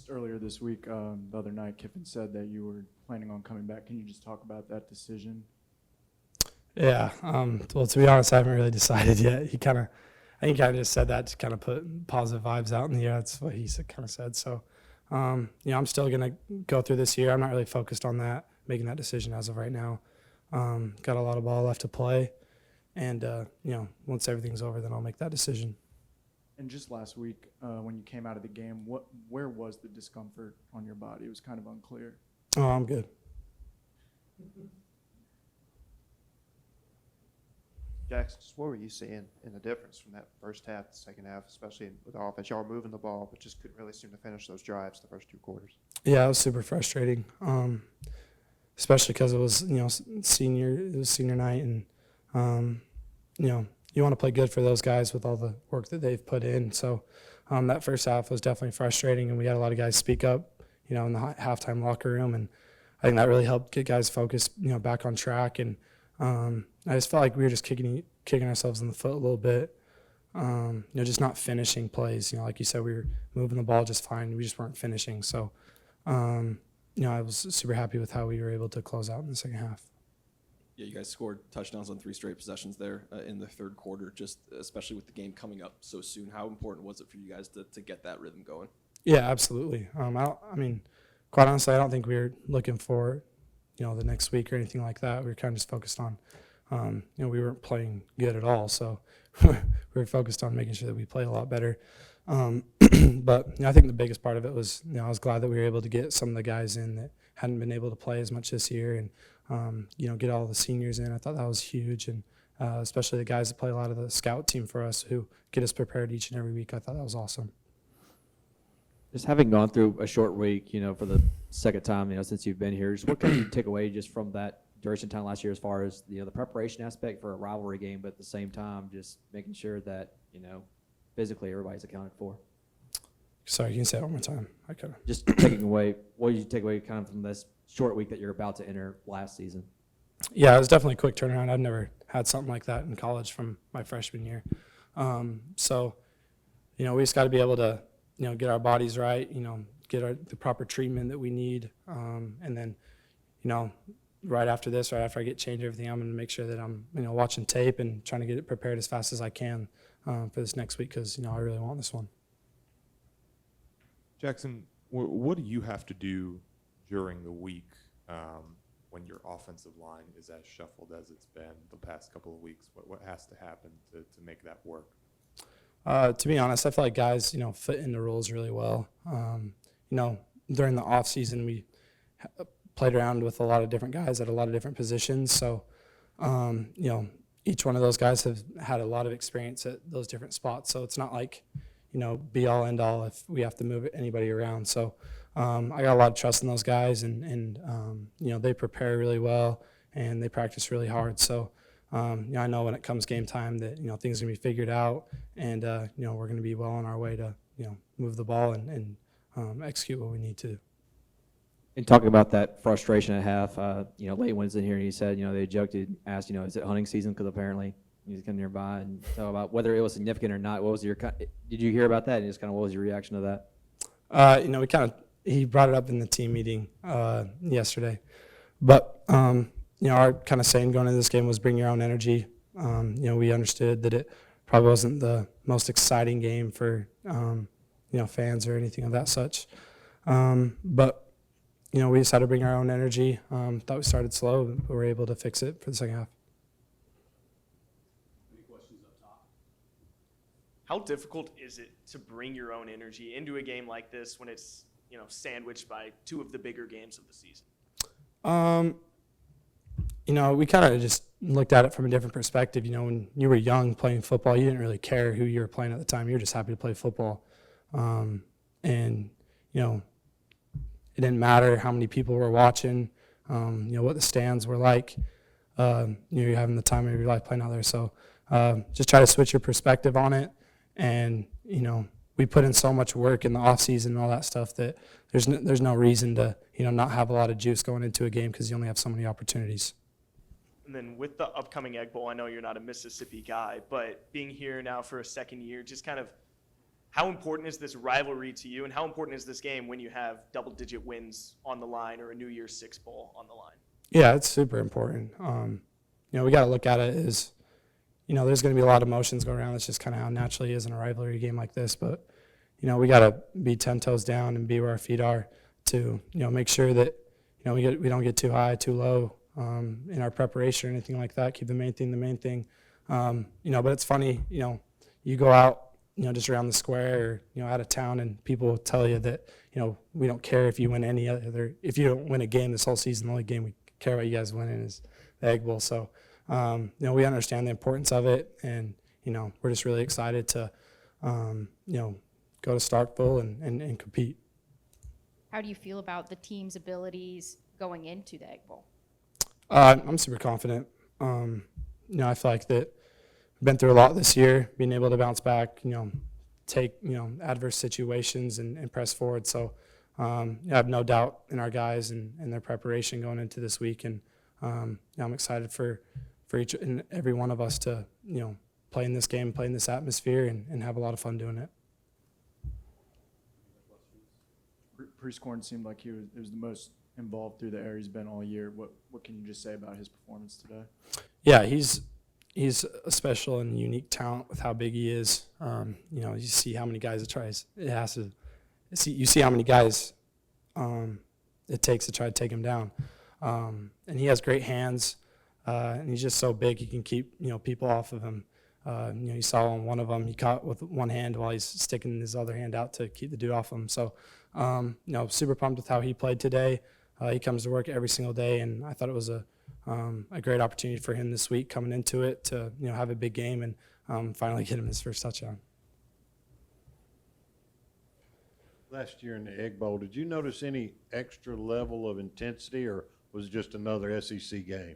Just earlier this week, the other night, Kiffin said that you were planning on coming back. Can you just talk about that decision? Yeah. Well, to be honest, I haven't really decided yet. I think he kind of just said that to kind of put positive vibes out in the air. That's what he kind of said. So, I'm still going to go through this year. I'm not really focused on that, making that decision as of right now. Got a lot of ball left to play. And, once everything's over, then I'll make that decision. And just last week, when you came out of the game, where was the discomfort on your body? It was kind of unclear. Oh, I'm good. Jaxson, just what were you seeing in the difference from that first half to second half, especially with the offense? Y'all were moving the ball, but just couldn't really seem to finish those drives the first two quarters. Yeah, it was super frustrating, especially because it was senior night, and you want to play good for those guys with all the work that they've put in. So that first half was definitely frustrating, and we had a lot of guys speak up, in the halftime locker room, and I think that really helped get guys focused, back on track. And I just felt like we were just kicking ourselves in the foot a little bit, just not finishing plays. Like you said, we were moving the ball just fine. We just weren't finishing. So, I was super happy with how we were able to close out in the second half. Yeah, you guys scored touchdowns on 3 straight possessions there in the third quarter, just especially with the game coming up so soon. How important was it for you guys to get that rhythm going? Yeah, absolutely. Quite honestly, I don't think we were looking for, the next week or anything like that. We were kind of just focused on, we weren't playing good at all. So we were focused on making sure that we play a lot better. But I think the biggest part of it was, I was glad that we were able to get some of the guys in that hadn't been able to play as much this year, and get all the seniors in. I thought that was huge, and especially the guys that play a lot of the scout team for us, who get us prepared each and every week. I thought that was awesome. Just having gone through a short week, for the second time, since you've been here, just what can you take away just from that duration time last year as far as, the preparation aspect for a rivalry game, but at the same time, just making sure that, physically everybody's accounted for? Sorry, can you say it one more time? Just taking away, what did you take away kind of from this short week that you're about to enter last season? Yeah, it was definitely a quick turnaround. I've never had something like that in college from my freshman year. So, we just got to be able to, get our bodies right, get the proper treatment that we need. And then, right after I get changed everything, I'm going to make sure that I'm, watching tape and trying to get it prepared as fast as I can for this next week, because, I really want this one. Jaxson, what do you have to do during the week when your offensive line is as shuffled as it's been the past couple of weeks? What has to happen to make that work? To be honest, I feel like guys, fit into roles really well. During the off season, we played around with a lot of different guys at a lot of different positions. So, each one of those guys have had a lot of experience at those different spots. So it's not like, be all end all if we have to move anybody around. So I got a lot of trust in those guys, and they prepare really well and they practice really hard. So I know when it comes game time that things are gonna be figured out, and we're gonna be well on our way to move the ball and execute what we need to. And talking about that frustration at half, Late was in here and he said, they asked, is it hunting season? Because apparently he's come nearby, and talk about whether it was significant or not. What was did you hear about that? And just kind of what was your reaction to that? He brought it up in the team meeting yesterday, but our kind of saying going into this game was bring your own energy. We understood that it probably wasn't the most exciting game for fans or anything of that such, but we just had to bring our own energy. Thought we started slow, but we were able to fix it for the second half. How difficult is it to bring your own energy into a game like this when it's, sandwiched by 2 of the bigger games of the season? We kind of just looked at it from a different perspective. When you were young playing football, you didn't really care who you were playing at the time. You were just happy to play football. And it didn't matter how many people were watching, what the stands were like. You're having the time of your life playing out there. So just try to switch your perspective on it. And, we put in so much work in the off season and all that stuff that there's no reason to, not have a lot of juice going into a game, because you only have so many opportunities. And then with the upcoming Egg Bowl, I know you're not a Mississippi guy, but being here now for a second year, just kind of How important is this rivalry to you, and how important is this game when you have double-digit wins on the line or a New Year's Six bowl on the line? Yeah, it's super important. We got to look at it as, there's going to be a lot of emotions going around. That's just kind of how naturally it is in a rivalry game like this. But, we got to be 10 toes down and be where our feet are to, make sure that, we don't get too high, too low in our preparation or anything like that. Keep the main thing the main thing. But it's funny, you go out, just around the square or, out of town, and people will tell you that, we don't care if you win if you don't win a game this whole season, the only game we care about you guys winning is the Egg Bowl. So, we understand the importance of it, and, we're just really excited to, go to Starkville and compete. How do you feel about the team's abilities going into the Egg Bowl? I'm super confident. I feel like that I've been through a lot this year, being able to bounce back, take, adverse situations and press forward. So I have no doubt in our guys and their preparation going into this week. And I'm excited for each and every one of us to, play in this game, play in this atmosphere, and have a lot of fun doing it. Prescorn seemed like he was the most involved through the air he's been all year. What can you just say about his performance today? Yeah, he's a special and unique talent with how big he is. You see how many guys you see how many guys it takes to try to take him down. And he has great hands, and he's just so big he can keep people off of him. You saw on one of them, he caught with one hand while he's sticking his other hand out to keep the dude off him. So, super pumped with how he played today. He comes to work every single day, and I thought it was a great opportunity for him this week coming into it to have a big game and finally get him his first touchdown. Last year in the Egg Bowl, did you notice any extra level of intensity, or was it just another SEC game?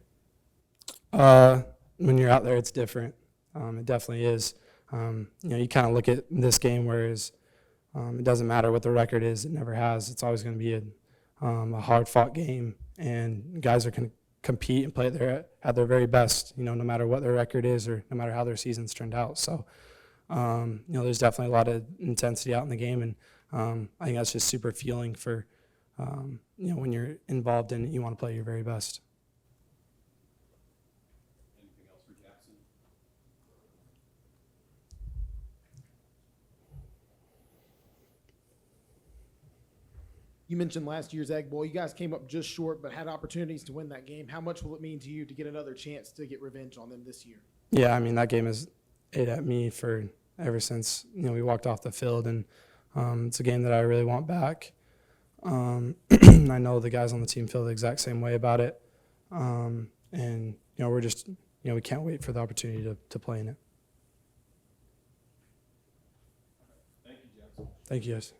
When you're out there, it's different. It definitely is. You kind of look at this game, whereas it doesn't matter what the record is. It never has. It's always going to be a hard-fought game, and guys are going to compete and play at their very best, no matter what their record is or no matter how their season's turned out. So, there's definitely a lot of intensity out in the game, and I think that's just super feeling for, when you're involved in it, you want to play your very best. Anything else for Jaxson? You mentioned last year's Egg Bowl. You guys came up just short, but had opportunities to win that game. How much will it mean to you to get another chance to get revenge on them this year? Yeah, that game has ate at me for ever since we walked off the field, and it's a game that I really want back. I know the guys on the team feel the exact same way about it, and we're just we can't wait for the opportunity to play in it. Thank you, Jaxson. Thank you, guys.